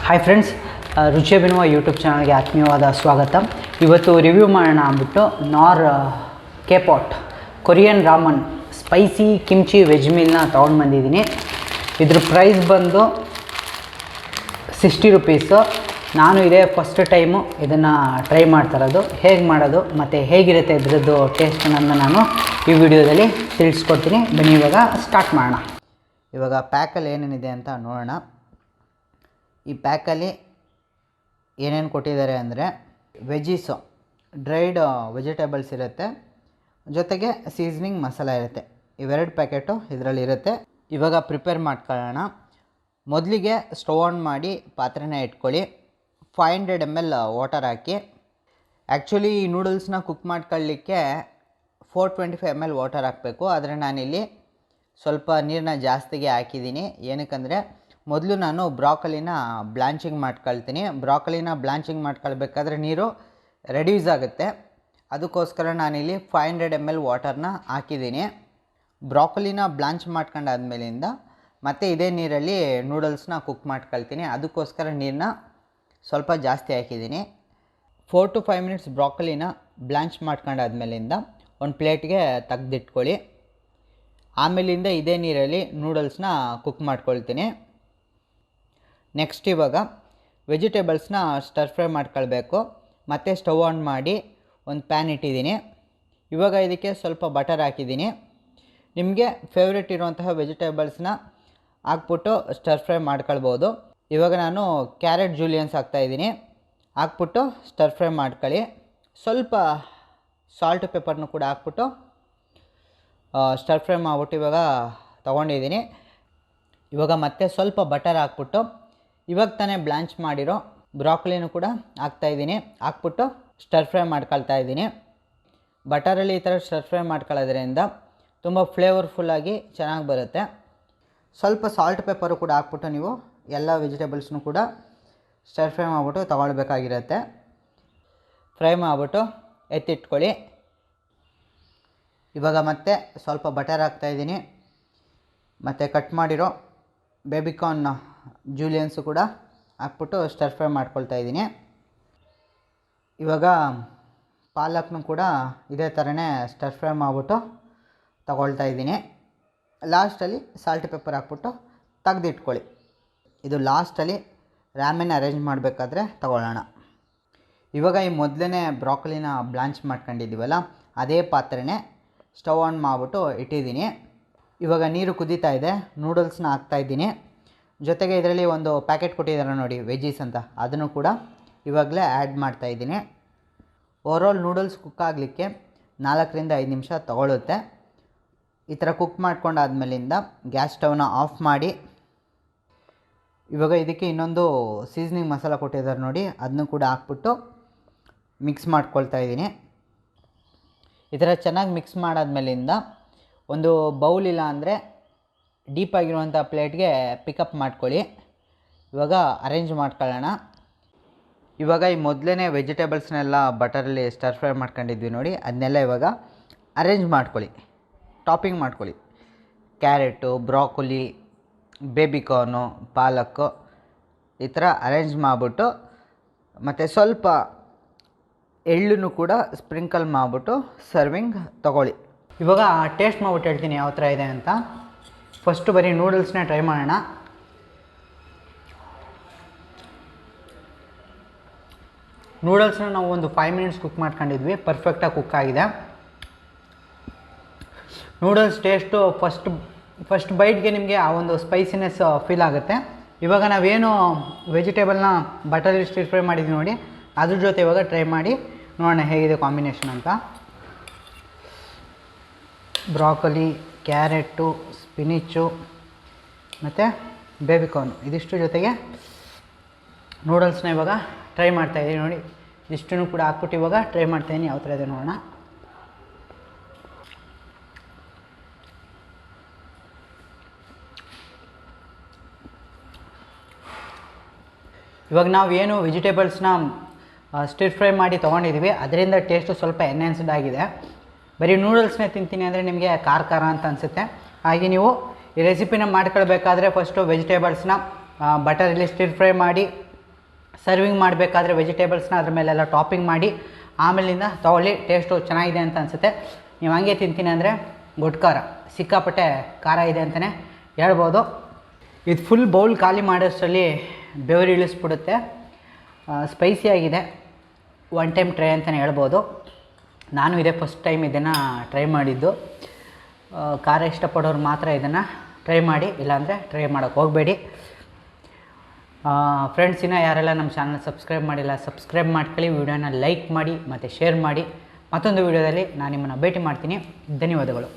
Hi friends, ರುಚಿ Abhinava YouTube ಚಾನಲ್ಗೆ ಆತ್ಮೀಯವಾದ ಸ್ವಾಗತ. ಇವತ್ತು ರಿವ್ಯೂ ಮಾಡೋಣ ಅಂದ್ಬಿಟ್ಟು Knorr K pot Korean ramen spicy kimchi veg ಮೀಲ್ನ ತೊಗೊಂಡು ಬಂದಿದ್ದೀನಿ. ಇದ್ರ ಪ್ರೈಸ್ ಬಂದು 60 ರುಪೀಸು. ನಾನು ಇದೇ ಫಸ್ಟ್ ಟೈಮು ಇದನ್ನು ಟ್ರೈ ಮಾಡ್ತಾಯಿರೋದು. ಹೇಗೆ ಮಾಡೋದು ಮತ್ತು ಹೇಗಿರುತ್ತೆ ಇದ್ರದ್ದು ಟೇಸ್ಟ್ ಅನ್ನೋದನ್ನ ನಾನು ಈ ವಿಡಿಯೋದಲ್ಲಿ ತಿಳಿಸ್ಕೊಡ್ತೀನಿ. ಬನ್ನಿ ಇವಾಗ ಸ್ಟಾರ್ಟ್ ಮಾಡೋಣ. ಇವಾಗ ಪ್ಯಾಕಲ್ಲಿ ಏನೇನಿದೆ ಅಂತ ನೋಡೋಣ. ಈ ಪ್ಯಾಕಲ್ಲಿ ಏನೇನು ಕೊಟ್ಟಿದ್ದಾರೆ ಅಂದರೆ ವೆಜ್ಜೀಸು, ಡ್ರೈಡ್ ವೆಜಿಟೇಬಲ್ಸ್ ಇರುತ್ತೆ, ಜೊತೆಗೆ ಸೀಸನಿಂಗ್ ಮಸಾಲ ಇರುತ್ತೆ. ಇವೆರಡು ಪ್ಯಾಕೆಟು ಇದರಲ್ಲಿ ಇರುತ್ತೆ. ಇವಾಗ ಪ್ರಿಪೇರ್ ಮಾಡ್ಕೊಳ್ಳೋಣ. ಮೊದಲಿಗೆ ಸ್ಟವ್ ಆನ್ ಮಾಡಿ ಪಾತ್ರೆನ ಇಟ್ಕೊಳ್ಳಿ. 500 ml ವಾಟರ್ ಹಾಕಿ. ಆ್ಯಕ್ಚುಲಿ ಈ ನೂಡಲ್ಸ್ನ ಕುಕ್ ಮಾಡ್ಕೊಳ್ಳಿಕ್ಕೆ 425 ml ವಾಟರ್ ಹಾಕಬೇಕು. ಆದರೆ ನಾನಿಲ್ಲಿ ಸ್ವಲ್ಪ ನೀರನ್ನ ಜಾಸ್ತಿಗೆ ಹಾಕಿದ್ದೀನಿ. ಏನಕ್ಕಂದರೆ ಮೊದಲು ನಾನು ಬ್ರಾಕೊಲಿನ ಬ್ಲಾಂಚಿಂಗ್ ಮಾಡ್ಕೊಳ್ತೀನಿ. ಬ್ರಾಕೊಲಿನ ಬ್ಲಾಂಚಿಂಗ್ ಮಾಡ್ಕೊಳ್ಬೇಕಾದ್ರೆ ನೀರು ರೆಡ್ಯೂಸ್ ಆಗುತ್ತೆ. ಅದಕ್ಕೋಸ್ಕರ ನಾನಿಲ್ಲಿ 500 ml ವಾಟರ್ನ ಹಾಕಿದ್ದೀನಿ. ಬ್ರಾಕೊಲಿನ ಬ್ಲಾಂಚ್ ಮಾಡ್ಕೊಂಡಾದ್ಮೇಲಿಂದ ಮತ್ತೆ ಇದೇ ನೀರಲ್ಲಿ ನೂಡಲ್ಸ್ನ ಕುಕ್ ಮಾಡ್ಕೊಳ್ತೀನಿ. ಅದಕ್ಕೋಸ್ಕರ ನೀರನ್ನ ಸ್ವಲ್ಪ ಜಾಸ್ತಿ ಹಾಕಿದ್ದೀನಿ. 4 to 5 minutes ಬ್ರಾಕೊಲಿನ ಬ್ಲಾಂಚ್ ಮಾಡ್ಕೊಂಡಾದ್ಮೇಲಿಂದ ಒಂದು ಪ್ಲೇಟ್ಗೆ ತೆಗೆದಿಟ್ಕೊಳ್ಳಿ. ಆಮೇಲಿಂದ ಇದೇ ನೀರಲ್ಲಿ ನೂಡಲ್ಸ್ನ ಕುಕ್ ಮಾಡ್ಕೊಳ್ತೀನಿ. ನೆಕ್ಸ್ಟ್ ಇವಾಗ ವೆಜಿಟೇಬಲ್ಸ್ನ ಸ್ಟರ್ ಫ್ರೈ ಮಾಡ್ಕೊಳ್ಬೇಕು. ಮತ್ತು ಸ್ಟವ್ ಆನ್ ಮಾಡಿ ಒಂದು ಪ್ಯಾನ್ ಇಟ್ಟಿದ್ದೀನಿ. ಇವಾಗ ಇದಕ್ಕೆ ಸ್ವಲ್ಪ ಬಟರ್ ಹಾಕಿದ್ದೀನಿ. ನಿಮಗೆ ಫೇವ್ರೇಟ್ ಇರುವಂತಹ ವೆಜಿಟೇಬಲ್ಸ್ನ ಹಾಕ್ಬಿಟ್ಟು ಸ್ಟರ್ ಫ್ರೈ ಮಾಡ್ಕೊಳ್ಬೋದು. ಇವಾಗ ನಾನು ಕ್ಯಾರೆಟ್ ಜೂಲಿಯನ್ಸ್ ಹಾಕ್ತಾಯಿದ್ದೀನಿ. ಹಾಕ್ಬಿಟ್ಟು ಸ್ಟರ್ ಫ್ರೈ ಮಾಡ್ಕೊಳ್ಳಿ. ಸ್ವಲ್ಪ ಸಾಲ್ಟ್ ಪೆಪ್ಪರ್ನು ಕೂಡ ಹಾಕ್ಬಿಟ್ಟು ಸ್ಟರ್ ಫ್ರೈ ಮಾಡ್ಬಿಟ್ಟು ಇವಾಗ ತೊಗೊಂಡಿದ್ದೀನಿ. ಇವಾಗ ಮತ್ತೆ ಸ್ವಲ್ಪ ಬಟರ್ ಹಾಕ್ಬಿಟ್ಟು ಇವಾಗ ತಾನೇ ಬ್ಲಾಂಚ್ ಮಾಡಿರೋ ಬ್ರಾಕೊಲಿನೂ ಕೂಡ ಹಾಕ್ತಾಯಿದ್ದೀನಿ. ಹಾಕ್ಬಿಟ್ಟು ಸ್ಟರ್ ಫ್ರೈ ಮಾಡ್ಕೊಳ್ತಾ ಇದ್ದೀನಿ. ಬಟರಲ್ಲಿ ಈ ಥರ ಸ್ಟರ್ ಫ್ರೈ ಮಾಡ್ಕೊಳ್ಳೋದ್ರಿಂದ ತುಂಬ ಫ್ಲೇವರ್ಫುಲ್ಲಾಗಿ ಚೆನ್ನಾಗಿ ಬರುತ್ತೆ. ಸ್ವಲ್ಪ ಸಾಲ್ಟ್ ಪೆಪ್ಪರು ಕೂಡ ಹಾಕ್ಬಿಟ್ಟು ನೀವು ಎಲ್ಲ ವೆಜಿಟೇಬಲ್ಸ್ನೂ ಕೂಡ ಸ್ಟರ್ ಫ್ರೈ ಮಾಡಿಬಿಟ್ಟು ತೊಗೊಳ್ಬೇಕಾಗಿರುತ್ತೆ. ಫ್ರೈ ಮಾಡಿಬಿಟ್ಟು ಎತ್ತಿಟ್ಕೊಳ್ಳಿ. ಇವಾಗ ಮತ್ತೆ ಸ್ವಲ್ಪ ಬಟರ್ ಹಾಕ್ತಾಯಿದ್ದೀನಿ. ಮತ್ತು ಕಟ್ ಮಾಡಿರೋ ಬೇಬಿಕಾರ್ನ್ ಜೂಲಿಯನ್ಸು ಕೂಡ ಹಾಕ್ಬಿಟ್ಟು ಸ್ಟರ್ ಫ್ರೈ ಮಾಡ್ಕೊಳ್ತಾ ಇದ್ದೀನಿ. ಇವಾಗ ಪಾಲಕ್ನು ಕೂಡ ಇದೇ ಥರನೇ ಸ್ಟರ್ ಫ್ರೈ ಮಾಡಿಬಿಟ್ಟು ತಗೊಳ್ತಾ ಇದ್ದೀನಿ. ಲಾಸ್ಟಲ್ಲಿ ಸಾಲ್ಟ್ ಪೆಪ್ಪರ್ ಹಾಕ್ಬಿಟ್ಟು ತೆಗೆದಿಟ್ಕೊಳ್ಳಿ. ಇದು ಲಾಸ್ಟಲ್ಲಿ ರಾಮೆನ್ ಅರೇಂಜ್ ಮಾಡಬೇಕಾದ್ರೆ ತಗೊಳ್ಳೋಣ. ಇವಾಗ ಈ ಮೊದಲನೇ ಬ್ರಾಕೊಲಿನ ಬ್ಲಾಂಚ್ ಮಾಡ್ಕೊಂಡಿದ್ದೀವಲ್ಲ, ಅದೇ ಪಾತ್ರೆನೇ ಸ್ಟವ್ ಆನ್ ಮಾಡಿಬಿಟ್ಟು ಇಟ್ಟಿದ್ದೀನಿ. ಇವಾಗ ನೀರು ಕುದೀತಾ ಇದೆ. ನೂಡಲ್ಸ್ನ ಹಾಕ್ತಾಯಿದ್ದೀನಿ. ಜೊತೆಗೆ ಇದರಲ್ಲಿ ಒಂದು ಪ್ಯಾಕೆಟ್ ಕೊಟ್ಟಿದ್ದಾರೆ ನೋಡಿ ವೆಜ್ಜೀಸ್ ಅಂತ, ಅದನ್ನು ಕೂಡ ಇವಾಗಲೇ ಆ್ಯಡ್ ಮಾಡ್ತಾಯಿದ್ದೀನಿ. ಓವರಾಲ್ ನೂಡಲ್ಸ್ ಕುಕ್ ಆಗಲಿಕ್ಕೆ 4 ರಿಂದ 5 ನಿಮಿಷ ತಗೊಳ್ಳುತ್ತೆ. ಈ ಥರ ಕುಕ್ ಮಾಡ್ಕೊಂಡಾದ್ಮೇಲಿಂದ ಗ್ಯಾಸ್ ಸ್ಟವ್ನ ಆಫ್ ಮಾಡಿ ಇವಾಗ ಇದಕ್ಕೆ ಇನ್ನೊಂದು ಸೀಸನಿಂಗ್ ಮಸಾಲ ಕೊಟ್ಟಿದ್ದಾರೆ ನೋಡಿ, ಅದನ್ನು ಕೂಡ ಹಾಕ್ಬಿಟ್ಟು ಮಿಕ್ಸ್ ಮಾಡ್ಕೊಳ್ತಾ ಇದ್ದೀನಿ. ಈ ಥರ ಚೆನ್ನಾಗಿ ಮಿಕ್ಸ್ ಮಾಡಾದ್ಮೇಲಿಂದ ಒಂದು ಬೌಲ್ ಇಲ್ಲ ಅಂದರೆ ಡೀಪಾಗಿರುವಂಥ ಪ್ಲೇಟ್ಗೆ ಪಿಕಪ್ ಮಾಡ್ಕೊಳ್ಳಿ. ಇವಾಗ ಅರೇಂಜ್ ಮಾಡ್ಕೊಳ್ಳೋಣ. ಇವಾಗ ಈ ಮೊದಲೇ ವೆಜಿಟೇಬಲ್ಸ್ನೆಲ್ಲ ಬಟರಲ್ಲಿ ಸ್ಟರ್ ಫ್ರೈ ಮಾಡ್ಕೊಂಡಿದ್ವಿ ನೋಡಿ, ಅದನ್ನೆಲ್ಲ ಇವಾಗ ಅರೇಂಜ್ ಮಾಡ್ಕೊಳ್ಳಿ, ಟಾಪಿಂಗ್ ಮಾಡ್ಕೊಳ್ಳಿ. ಕ್ಯಾರೆಟು, ಬ್ರಾಕೊಲಿ, ಬೇಬಿಕಾರ್ನು, ಪಾಲಕ್ಕು ಈ ಥರ ಅರೇಂಜ್ ಮಾಡಿಬಿಟ್ಟು ಮತ್ತು ಸ್ವಲ್ಪ ಎಳ್ಳನ್ನು ಕೂಡ ಸ್ಪ್ರಿಂಕಲ್ ಮಾಡಿಬಿಟ್ಟು ಸರ್ವಿಂಗ್ ತೊಗೊಳ್ಳಿ. ಇವಾಗ ಟೇಸ್ಟ್ ಮಾಡಿಬಿಟ್ಟು ಹೇಳ್ತೀನಿ ಯಾವ ಥರ ಇದೆ ಅಂತ. ಫಸ್ಟು ಬರೀ ನೂಡಲ್ಸ್ನ ಟ್ರೈ ಮಾಡೋಣ. ನೂಡಲ್ಸ್ನ ನಾವು ಒಂದು 5 minutes ಕುಕ್ ಮಾಡ್ಕೊಂಡಿದ್ವಿ. ಪರ್ಫೆಕ್ಟಾಗಿ ಕುಕ್ ಆಗಿದೆ. ನೂಡಲ್ಸ್ ಟೇಸ್ಟು ಫಸ್ಟ್ ಬೈಟ್ಗೆ ನಿಮಗೆ ಆ ಒಂದು ಸ್ಪೈಸಿನೆಸ್ ಫೀಲ್ ಆಗುತ್ತೆ. ಇವಾಗ ನಾವೇನು ವೆಜಿಟೇಬಲ್ನ ಬಟರಲ್ಲಿ ಸ್ಟಿರ್ ಫ್ರೈ ಮಾಡಿದ್ವಿ ನೋಡಿ, ಅದ್ರ ಜೊತೆ ಇವಾಗ ಟ್ರೈ ಮಾಡಿ ನೋಡೋಣ ಹೇಗಿದೆ ಕಾಂಬಿನೇಷನ್ ಅಂತ. ಬ್ರಾಕೊಲಿ, ಕ್ಯಾರೆಟು, ಸ್ಪಿನಿಚ್ಚು ಮತ್ತು ಬೇಬಿಕಾರ್ನು ಇದಿಷ್ಟು ಜೊತೆಗೆ ನೂಡಲ್ಸ್ನ ಇವಾಗ ಟ್ರೈ ಮಾಡ್ತಾಯಿದ್ದೀನಿ ನೋಡಿ. ಇಷ್ಟನ್ನು ಕೂಡ ಹಾಕ್ಬಿಟ್ಟು ಇವಾಗ ಟ್ರೈ ಮಾಡ್ತಾಯಿದ್ದೀನಿ ಯಾವ ಥರ ಇದೆ ನೋಡೋಣ. ಇವಾಗ ನಾವು ಏನು ವೆಜಿಟೇಬಲ್ಸ್ನ ಸ್ಟಿರ್ ಫ್ರೈ ಮಾಡಿ ತೊಗೊಂಡಿದ್ದೀವಿ, ಅದರಿಂದ ಟೇಸ್ಟು ಸ್ವಲ್ಪ ಎನ್ಹ್ಯಾನ್ಸ್ಡ್ ಆಗಿದೆ. ಬರೀ ನೂಡಲ್ಸ್ನೇ ತಿಂತೀನಿ ಅಂದರೆ ನಿಮಗೆ ಖಾರ ಅಂತ ಅನಿಸುತ್ತೆ. ಹಾಗೆ ನೀವು ಈ ರೆಸಿಪಿನ ಮಾಡ್ಕೊಳ್ಬೇಕಾದ್ರೆ ಫಸ್ಟು ವೆಜಿಟೇಬಲ್ಸ್ನ ಬಟರಲ್ಲಿ ಸ್ಟಿರ್ ಫ್ರೈ ಮಾಡಿ ಸರ್ವಿಂಗ್ ಮಾಡಬೇಕಾದ್ರೆ ವೆಜಿಟೇಬಲ್ಸ್ನ ಅದ್ರ ಮೇಲೆಲ್ಲ ಟಾಪಿಂಗ್ ಮಾಡಿ ಆಮೇಲಿಂದ ತೊಗೊಳ್ಳಿ. ಟೇಸ್ಟು ಚೆನ್ನಾಗಿದೆ ಅಂತ ಅನಿಸುತ್ತೆ. ನೀವು ಹಂಗೆ ತಿಂತೀನಿ ಅಂದರೆ ಗೊಡ್ಡು ಖಾರ, ಸಿಕ್ಕಾಪಟ್ಟೆ ಖಾರ ಇದೆ ಅಂತಲೇ ಹೇಳ್ಬೋದು. ಇದು ಫುಲ್ ಬೌಲ್ ಖಾಲಿ ಮಾಡೋಷ್ಟರಲ್ಲಿ ಬೆವರು ಇಳಿಸ್ಬಿಡುತ್ತೆ. ಸ್ಪೈಸಿಯಾಗಿದೆ, ಒನ್ ಟೈಮ್ ಟ್ರೈ ಅಂತಲೇ ಹೇಳ್ಬೋದು. ನಾನು ಇದೇ ಫಸ್ಟ್ ಟೈಮ್ ಇದನ್ನು ಟ್ರೈ ಮಾಡಿದ್ದು. ಖಾರ ಇಷ್ಟಪಡೋರು ಮಾತ್ರ ಇದನ್ನು ಟ್ರೈ ಮಾಡಿ, ಇಲ್ಲಾಂದರೆ ಟ್ರೈ ಮಾಡೋಕ್ಕೆ ಹೋಗಬೇಡಿ. ಫ್ರೆಂಡ್ಸ್, ಇನ್ನೂ ಯಾರೆಲ್ಲ ನಮ್ಮ ಚಾನಲ್ ಸಬ್ಸ್ಕ್ರೈಬ್ ಮಾಡಿಲ್ಲ ಸಬ್ಸ್ಕ್ರೈಬ್ ಮಾಡ್ಕೊಳ್ಳಿ, ವಿಡಿಯೋನ ಲೈಕ್ ಮಾಡಿ ಮತ್ತು ಶೇರ್ ಮಾಡಿ. ಮತ್ತೊಂದು ವಿಡಿಯೋದಲ್ಲಿ ನಾನು ನಿಮ್ಮನ್ನು ಭೇಟಿ ಮಾಡ್ತೀನಿ. ಧನ್ಯವಾದಗಳು.